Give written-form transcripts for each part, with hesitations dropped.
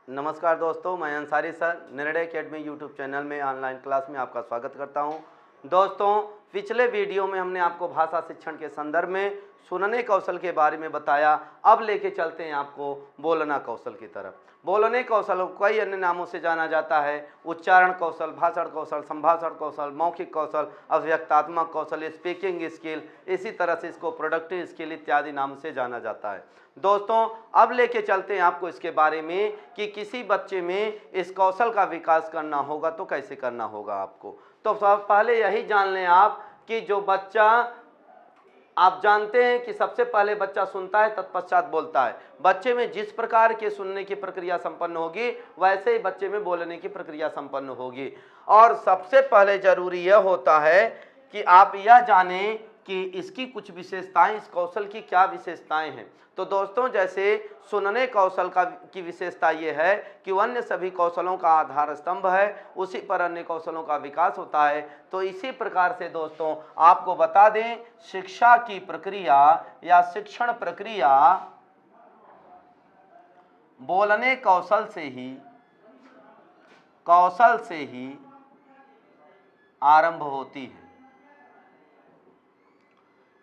नमस्कार दोस्तों, मैं अंसारी सर निर्णय अकेडमी यूट्यूब चैनल में ऑनलाइन क्लास में आपका स्वागत करता हूं। दोस्तों, पिछले वीडियो में हमने आपको भाषा शिक्षण के संदर्भ में सुनने कौशल के बारे में बताया। अब लेके चलते हैं आपको बोलना कौशल की तरफ। बोलने कौशल को कई अन्य नामों से जाना जाता है। उच्चारण कौशल, भाषण कौशल, संभाषण कौशल, मौखिक कौशल, अभिव्यक्तात्मक कौशल, स्पीकिंग स्किल, इसी तरह से इसको प्रोडक्टिव स्किल इत्यादि नाम से जाना जाता है। दोस्तों, अब लेके चलते हैं आपको इसके बारे में कि किसी बच्चे में इस कौशल का विकास करना होगा तो कैसे करना होगा आपको। तो सब पहले यही जान लें आप कि जो बच्चा, आप जानते हैं कि सबसे पहले बच्चा सुनता है तत्पश्चात बोलता है। बच्चे में जिस प्रकार के सुनने की प्रक्रिया संपन्न होगी वैसे ही बच्चे में बोलने की प्रक्रिया संपन्न होगी। और सबसे पहले जरूरी यह होता है कि आप यह जानें कि इसकी कुछ विशेषताएं, इस कौशल की क्या विशेषताएं हैं। तो दोस्तों, जैसे सुनने कौशल की विशेषता ये है कि अन्य सभी कौशलों का आधार स्तंभ है, उसी पर अन्य कौशलों का विकास होता है। तो इसी प्रकार से दोस्तों आपको बता दें, शिक्षा की प्रक्रिया या शिक्षण प्रक्रिया बोलने कौशल से ही आरंभ होती है।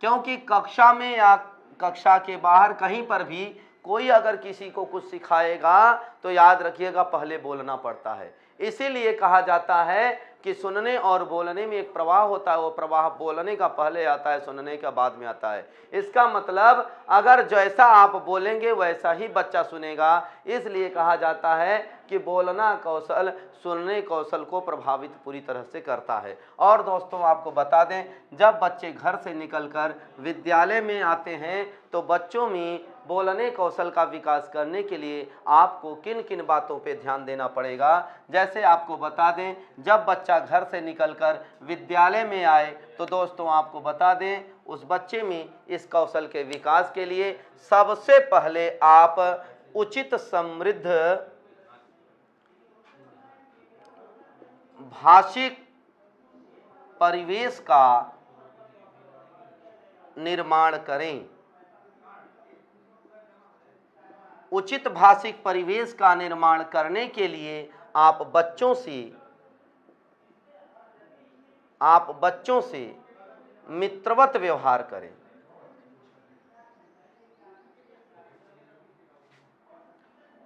क्योंकि कक्षा में या कक्षा के बाहर कहीं पर भी कोई अगर किसी को कुछ सिखाएगा तो याद रखिएगा पहले बोलना पड़ता है। इसीलिए कहा जाता है कि सुनने और बोलने में एक प्रवाह होता है, वो प्रवाह बोलने का पहले आता है, सुनने का बाद में आता है। इसका मतलब अगर जैसा आप बोलेंगे वैसा ही बच्चा सुनेगा। इसलिए कहा जाता है कि बोलना कौशल सुनने कौशल को प्रभावित पूरी तरह से करता है। और दोस्तों, आपको बता दें, जब बच्चे घर से निकलकर विद्यालय में आते हैं तो बच्चों में बोलने कौशल का विकास करने के लिए आपको किन किन बातों पे ध्यान देना पड़ेगा। जैसे आपको बता दें, जब बच्चा घर से निकलकर विद्यालय में आए तो दोस्तों आपको बता दें, उस बच्चे में इस कौशल के विकास के लिए सबसे पहले आप उचित समृद्ध भाषिक परिवेश का निर्माण करें। उचित भाषिक परिवेश का निर्माण करने के लिए आप बच्चों से मित्रवत व्यवहार करें।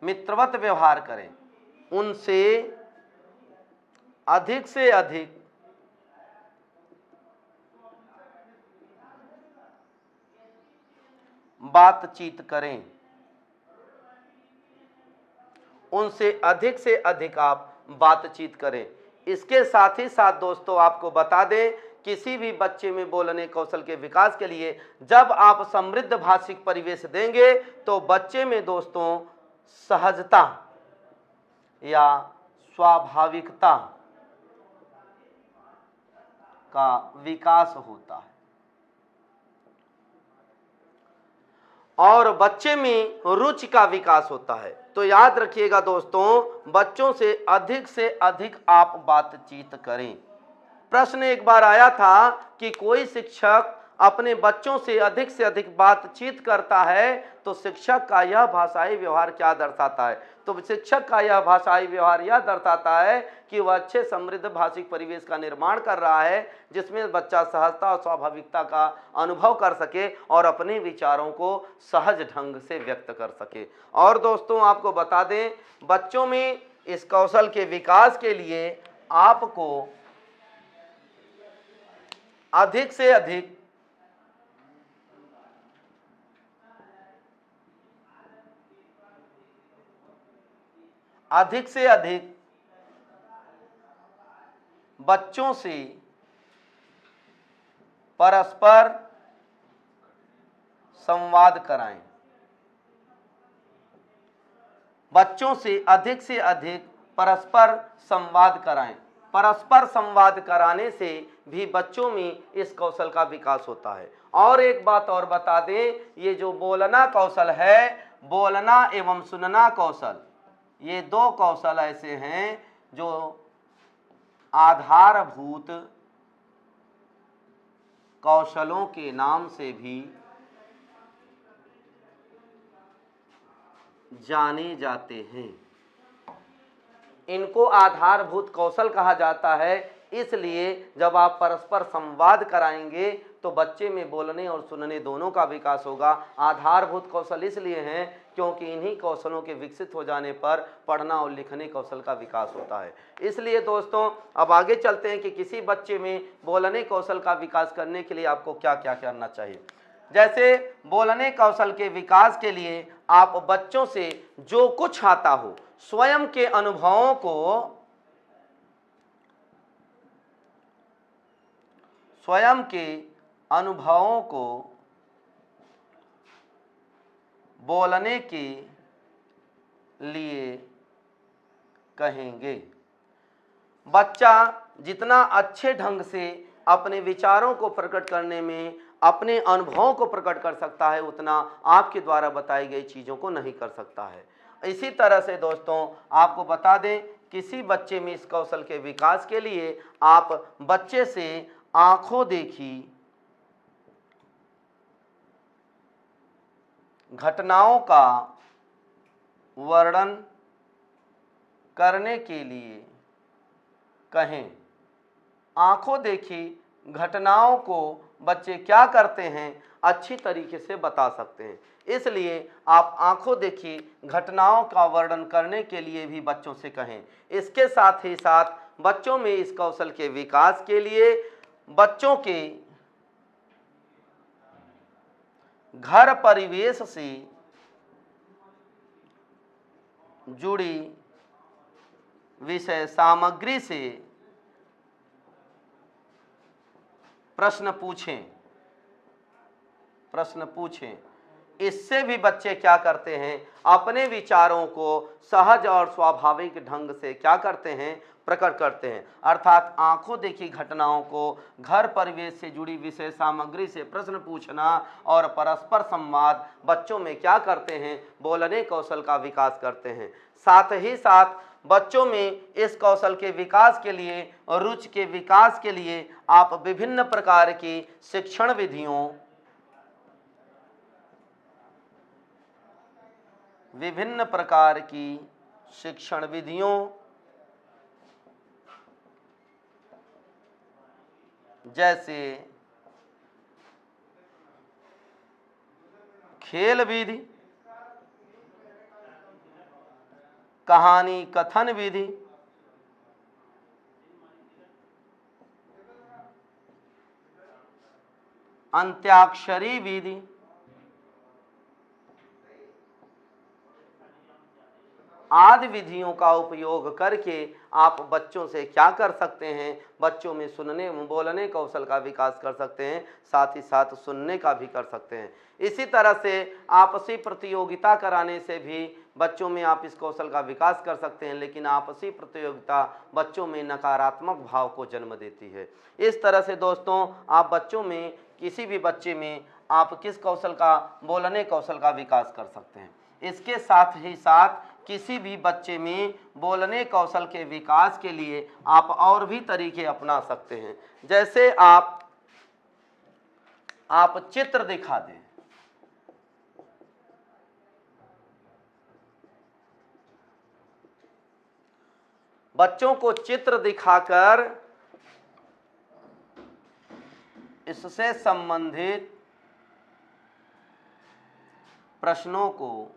मित्रवत व्यवहार करें, उनसे अधिक से अधिक बातचीत करें। उनसे अधिक से अधिक आप बातचीत करें। इसके साथ ही साथ दोस्तों आपको बता दें, किसी भी बच्चे में बोलने कौशल के विकास के लिए जब आप समृद्ध भाषिक परिवेश देंगे तो बच्चे में दोस्तों सहजता या स्वाभाविकता का विकास होता है और बच्चे में रुचि का विकास होता है। तो याद रखिएगा दोस्तों, बच्चों से अधिक आप बातचीत करें। प्रश्न एक बार आया था कि कोई शिक्षक अपने बच्चों से अधिक बातचीत करता है तो शिक्षक का यह भाषाई व्यवहार क्या दर्शाता है। तो शिक्षक का यह भाषाई व्यवहार यह दर्शाता है कि वह अच्छे समृद्ध भाषिक परिवेश का निर्माण कर रहा है, जिसमें बच्चा सहजता और स्वाभाविकता का अनुभव कर सके और अपने विचारों को सहज ढंग से व्यक्त कर सके। और दोस्तों आपको बता दें, बच्चों में इस कौशल के विकास के लिए आपको अधिक से अधिक बच्चों से परस्पर संवाद कराएं। बच्चों से अधिक परस्पर संवाद कराएं। परस्पर संवाद कराने से भी बच्चों में इस कौशल का विकास होता है। और एक बात और बता दें, ये जो बोलना कौशल है, बोलना एवं सुनना कौशल, ये दो कौशल ऐसे हैं जो आधारभूत कौशलों के नाम से भी जाने जाते हैं। इनको आधारभूत कौशल कहा जाता है। इसलिए जब आप परस्पर संवाद कराएंगे तो बच्चे में बोलने और सुनने दोनों का विकास होगा। आधारभूत कौशल इसलिए हैं क्योंकि इन्हीं कौशलों के विकसित हो जाने पर पढ़ना और लिखने कौशल का विकास होता है। इसलिए दोस्तों अब आगे चलते हैं कि किसी बच्चे में बोलने कौशल का विकास करने के लिए आपको क्या क्या करना चाहिए। जैसे बोलने कौशल के विकास के लिए आप बच्चों से जो कुछ आता हो स्वयं के अनुभवों को बोलने के लिए कहेंगे। बच्चा जितना अच्छे ढंग से अपने विचारों को प्रकट करने में, अपने अनुभवों को प्रकट कर सकता है, उतना आपके द्वारा बताई गई चीज़ों को नहीं कर सकता है। इसी तरह से दोस्तों आपको बता दें, किसी बच्चे में इस कौशल के विकास के लिए आप बच्चे से आंखों देखी घटनाओं का वर्णन करने के लिए कहें। आंखों देखी घटनाओं को बच्चे क्या करते हैं अच्छी तरीके से बता सकते हैं। इसलिए आप आंखों देखी घटनाओं का वर्णन करने के लिए भी बच्चों से कहें। इसके साथ ही साथ बच्चों में इस कौशल के विकास के लिए बच्चों के घर परिवेश से जुड़ी विषय सामग्री से प्रश्न पूछें। इससे भी बच्चे क्या करते हैं, अपने विचारों को सहज और स्वाभाविक ढंग से क्या करते हैं, प्रकट करते हैं। अर्थात आंखों देखी घटनाओं को घर परिवेश से जुड़ी विषय सामग्री से प्रश्न पूछना और परस्पर संवाद बच्चों में क्या करते हैं, बोलने कौशल का विकास करते हैं। साथ ही साथ बच्चों में इस कौशल के विकास के लिए और रुचि के विकास के लिए आप विभिन्न प्रकार की शिक्षण विधियों जैसे खेल विधि, कहानी कथन विधि, अंत्याक्षरी विधि आदि विधियों का उपयोग करके आप बच्चों से क्या कर सकते हैं, बच्चों में सुनने बोलने कौशल का विकास कर सकते हैं, साथ ही साथ सुनने का भी कर सकते हैं। इसी तरह से आपसी प्रतियोगिता कराने से भी बच्चों में आप इस कौशल का विकास कर सकते हैं, लेकिन आपसी प्रतियोगिता बच्चों में नकारात्मक भाव को जन्म देती है। इस तरह से दोस्तों आप बच्चों में, किसी भी बच्चे में आप किस कौशल का, बोलने कौशल का विकास कर सकते हैं। इसके साथ ही साथ किसी भी बच्चे में बोलने कौशल के विकास के लिए आप और भी तरीके अपना सकते हैं। जैसे आप चित्र दिखा दें, बच्चों को चित्र दिखाकर इससे संबंधित प्रश्नों को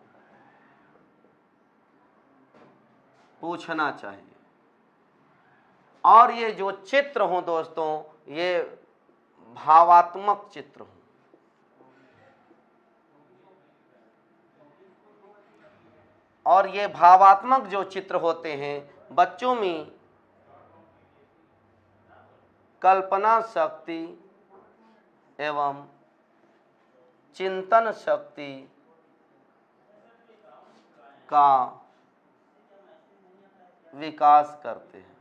पूछना चाहिए। और ये जो चित्र हों दोस्तों, ये भावात्मक चित्र हों। और ये भावात्मक जो चित्र होते हैं, बच्चों में कल्पना शक्ति एवं चिंतन शक्ति का विकास करते हैं।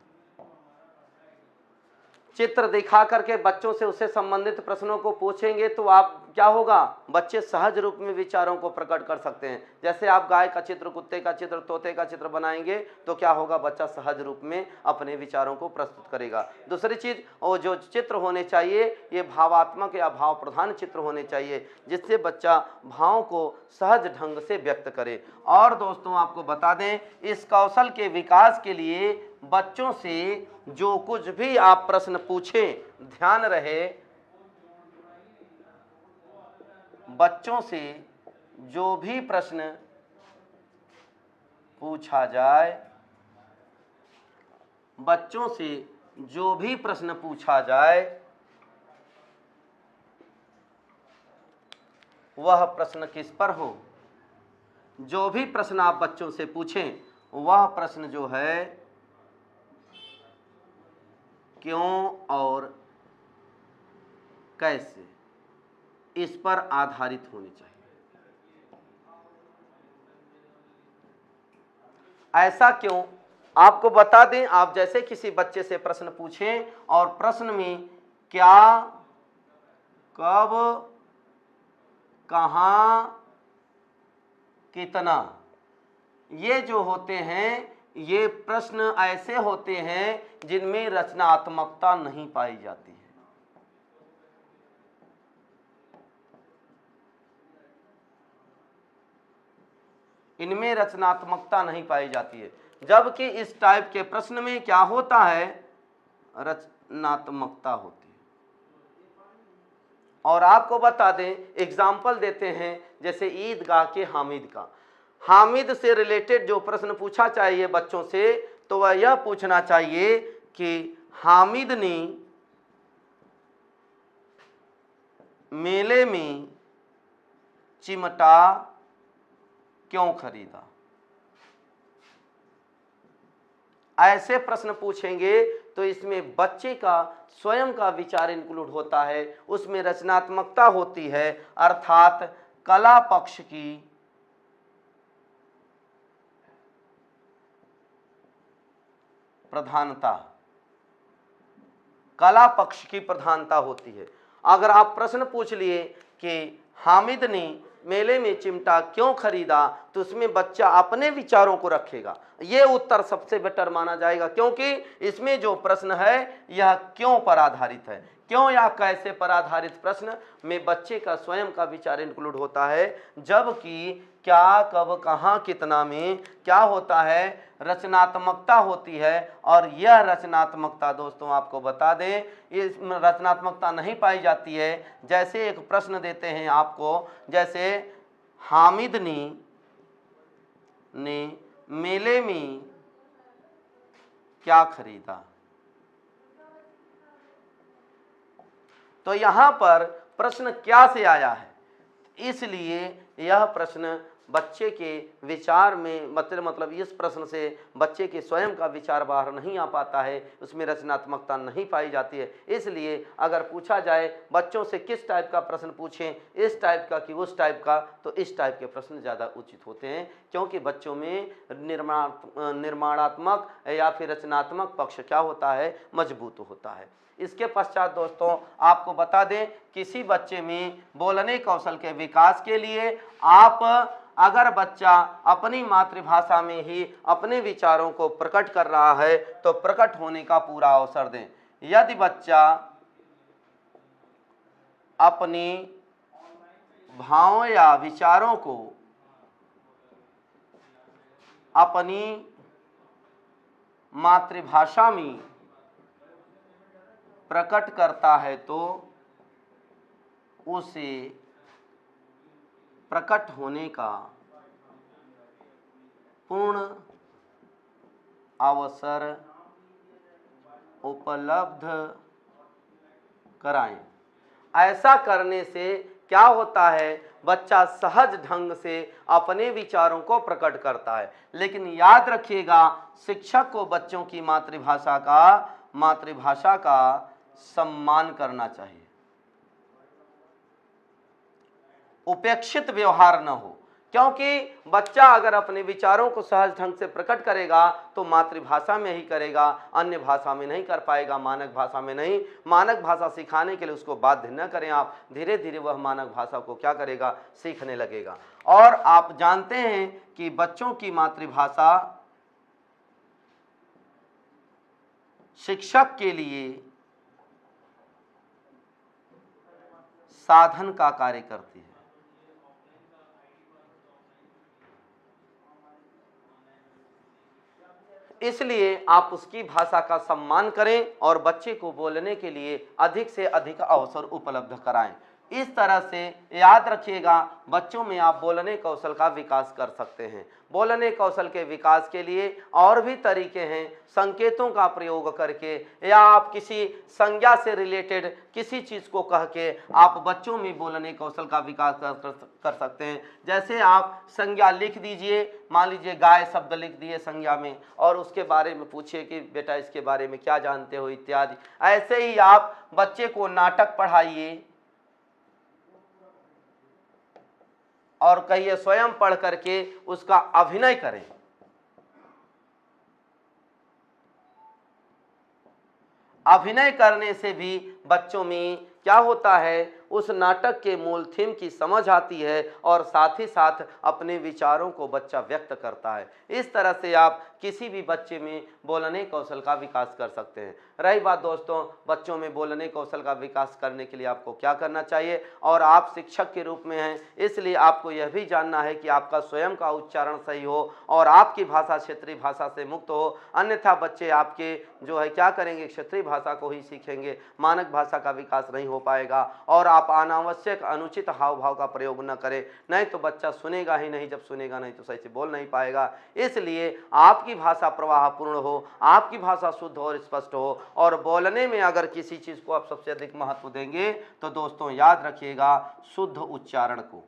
चित्र दिखा करके बच्चों से उससे संबंधित प्रश्नों को पूछेंगे तो आप क्या होगा, बच्चे सहज रूप में विचारों को प्रकट कर सकते हैं। जैसे आप गाय का चित्र, कुत्ते का चित्र, तोते का चित्र बनाएंगे तो क्या होगा, बच्चा सहज रूप में अपने विचारों को प्रस्तुत करेगा। दूसरी चीज, वो जो चित्र होने चाहिए ये भावात्मक या भाव प्रधान चित्र होने चाहिए, जिससे बच्चा भावों को सहज ढंग से व्यक्त करे। और दोस्तों आपको बता दें, इस कौशल के विकास के लिए बच्चों से जो कुछ भी आप प्रश्न पूछें, ध्यान रहे, बच्चों से जो भी प्रश्न पूछा जाए, बच्चों से जो भी प्रश्न पूछा जाए वह प्रश्न किस पर हो। जो भी प्रश्न आप बच्चों से पूछें वह प्रश्न जो है क्यों और कैसे, इस पर आधारित होनी चाहिए। ऐसा क्यों, आपको बता दें, आप जैसे किसी बच्चे से प्रश्न पूछें और प्रश्न में क्या, कब, कहां, कितना, ये जो होते हैं ये प्रश्न ऐसे होते हैं जिनमें रचनात्मकता नहीं पाई जाती है। इनमें रचनात्मकता नहीं पाई जाती है, जबकि इस टाइप के प्रश्न में क्या होता है, रचनात्मकता होती है। और आपको बता दें, एग्जाम्पल देते हैं, जैसे ईदगाह के हामिद का, हामिद से रिलेटेड जो प्रश्न पूछा चाहिए बच्चों से, तो वह यह पूछना चाहिए कि हामिद ने मेले में चिमटा क्यों खरीदा। ऐसे प्रश्न पूछेंगे तो इसमें बच्चे का स्वयं का विचार इंक्लूड होता है, उसमें रचनात्मकता होती है, अर्थात कला पक्ष की प्रधानता, कला पक्ष की प्रधानता होती है। अगर आप प्रश्न पूछ लिए कि हामिद ने मेले में चिमटा क्यों खरीदा, तो उसमें बच्चा अपने विचारों को रखेगा, ये उत्तर सबसे बेटर माना जाएगा, क्योंकि इसमें जो प्रश्न है यह क्यों पर आधारित है। क्यों या कैसे पर आधारित प्रश्न में बच्चे का स्वयं का विचार इंक्लूड होता है, जबकि क्या, कब, कहां, कितना में क्या होता है, रचनात्मकता होती है। और यह रचनात्मकता दोस्तों आपको बता दें, इस रचनात्मकता नहीं पाई जाती है। जैसे एक प्रश्न देते हैं आपको, जैसे हामिद ने मेले में क्या खरीदा, तो यहां पर प्रश्न क्या से आया है, इसलिए यह प्रश्न बच्चे के विचार में मतलब इस प्रश्न से बच्चे के स्वयं का विचार बाहर नहीं आ पाता है, उसमें रचनात्मकता नहीं पाई जाती है। इसलिए अगर पूछा जाए बच्चों से किस टाइप का प्रश्न पूछें, इस टाइप का कि उस टाइप का, तो इस टाइप के प्रश्न ज़्यादा उचित होते हैं, क्योंकि बच्चों में निर्माणात्मक या फिर रचनात्मक पक्ष क्या होता है, मजबूत होता है। इसके पश्चात दोस्तों आपको बता दें, किसी बच्चे में बोलने कौशल के विकास के लिए आप अगर बच्चा अपनी मातृभाषा में ही अपने विचारों को प्रकट कर रहा है तो प्रकट होने का पूरा अवसर दें। यदि बच्चा अपनी भावों या विचारों को अपनी मातृभाषा में प्रकट करता है तो उसे प्रकट होने का पूर्ण अवसर उपलब्ध कराएं। ऐसा करने से क्या होता है, बच्चा सहज ढंग से अपने विचारों को प्रकट करता है। लेकिन याद रखिएगा, शिक्षक को बच्चों की मातृभाषा का सम्मान करना चाहिए, उपेक्षित व्यवहार न हो। क्योंकि बच्चा अगर अपने विचारों को सहज ढंग से प्रकट करेगा तो मातृभाषा में ही करेगा, अन्य भाषा में नहीं कर पाएगा, मानक भाषा में नहीं। मानक भाषा सिखाने के लिए उसको बाध्य न करें आप, धीरे धीरे वह मानक भाषा को क्या करेगा, सीखने लगेगा। और आप जानते हैं कि बच्चों की मातृभाषा शिक्षक के लिए साधन का कार्य करती है। इसलिए आप उसकी भाषा का सम्मान करें और बच्चे को बोलने के लिए अधिक से अधिक अवसर उपलब्ध कराएं। इस तरह से याद रखिएगा, बच्चों में आप बोलने कौशल का विकास कर सकते हैं। बोलने कौशल के विकास के लिए और भी तरीके हैं, संकेतों का प्रयोग करके या आप किसी संज्ञा से रिलेटेड किसी चीज़ को कह के आप बच्चों में बोलने कौशल का विकास कर सकते हैं। जैसे आप संज्ञा लिख दीजिए, मान लीजिए गाय शब्द लिख दिए संज्ञा में और उसके बारे में पूछिए कि बेटा इसके बारे में क्या जानते हो इत्यादि। ऐसे ही आप बच्चे को नाटक पढ़ाइए और कहिए स्वयं पढ़ करके उसका अभिनय करें। अभिनय करने से भी बच्चों में क्या होता है, उस नाटक के मूल थीम की समझ आती है और साथ ही साथ अपने विचारों को बच्चा व्यक्त करता है। इस तरह से आप किसी भी बच्चे में बोलने कौशल का विकास कर सकते हैं। रही बात दोस्तों बच्चों में बोलने कौशल का विकास करने के लिए आपको क्या करना चाहिए, और आप शिक्षक के रूप में हैं इसलिए आपको यह भी जानना है कि आपका स्वयं का उच्चारण सही हो और आपकी भाषा क्षेत्रीय भाषा से मुक्त हो, अन्यथा बच्चे आपके जो है क्या करेंगे, क्षेत्रीय भाषा को ही सीखेंगे, मानक भाषा का विकास नहीं हो पाएगा। और आप अनावश्यक अनुचित हाव भाव का प्रयोग न करें, नहीं तो बच्चा सुनेगा ही नहीं, जब सुनेगा नहीं तो सही से बोल नहीं पाएगा। इसलिए आपकी भाषा प्रवाहपूर्ण हो, आपकी भाषा शुद्ध और स्पष्ट हो, और बोलने में अगर किसी चीज़ को आप सबसे अधिक महत्व देंगे तो दोस्तों याद रखिएगा शुद्ध उच्चारण को।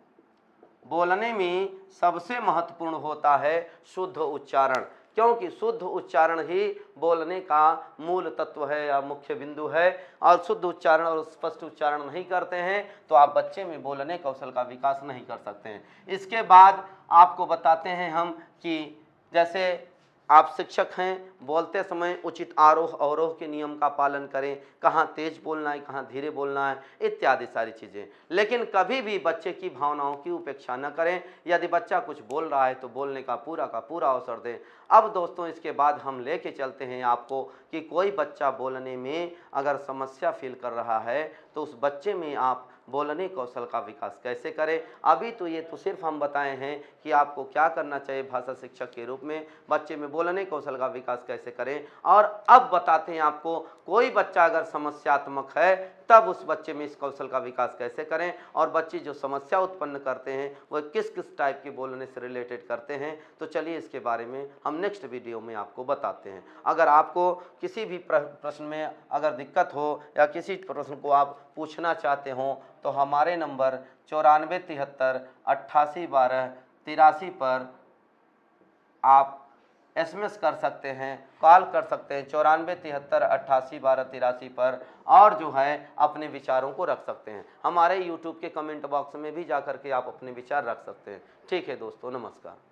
बोलने में सबसे महत्वपूर्ण होता है शुद्ध उच्चारण, क्योंकि शुद्ध उच्चारण ही बोलने का मूल तत्व है या मुख्य बिंदु है। और शुद्ध उच्चारण और स्पष्ट उच्चारण नहीं करते हैं तो आप बच्चे में बोलने कौशल का विकास नहीं कर सकते हैं। इसके बाद आपको बताते हैं हम कि जैसे आप शिक्षक हैं, बोलते समय उचित आरोह अवरोह के नियम का पालन करें, कहाँ तेज बोलना है कहाँ धीरे बोलना है इत्यादि सारी चीज़ें। लेकिन कभी भी बच्चे की भावनाओं की उपेक्षा न करें, यदि बच्चा कुछ बोल रहा है तो बोलने का पूरा अवसर दें। अब दोस्तों इसके बाद हम लेके चलते हैं आपको कि कोई बच्चा बोलने में अगर समस्या फील कर रहा है तो उस बच्चे में आप बोलने कौशल का विकास कैसे करें। अभी तो ये तो सिर्फ हम बताए हैं कि आपको क्या करना चाहिए भाषा शिक्षक के रूप में, बच्चे में बोलने कौशल का विकास कैसे करें। और अब बताते हैं आपको कोई बच्चा अगर समस्यात्मक है तब उस बच्चे में इस कौशल का विकास कैसे करें, और बच्चे जो समस्या उत्पन्न करते हैं वह किस किस टाइप के बोलने से रिलेटेड करते हैं। तो चलिए इसके बारे में हम नेक्स्ट वीडियो में आपको बताते हैं। अगर आपको किसी भी प्रश्न में अगर दिक्कत हो या किसी प्रश्न को आप पूछना चाहते हो तो हमारे नंबर 9473 8812 83 पर आप SMS कर सकते हैं, कॉल कर सकते हैं 9473 8812 83 पर, और जो है अपने विचारों को रख सकते हैं। हमारे YouTube के कमेंट बॉक्स में भी जा कर के आप अपने विचार रख सकते हैं। ठीक है दोस्तों, नमस्कार।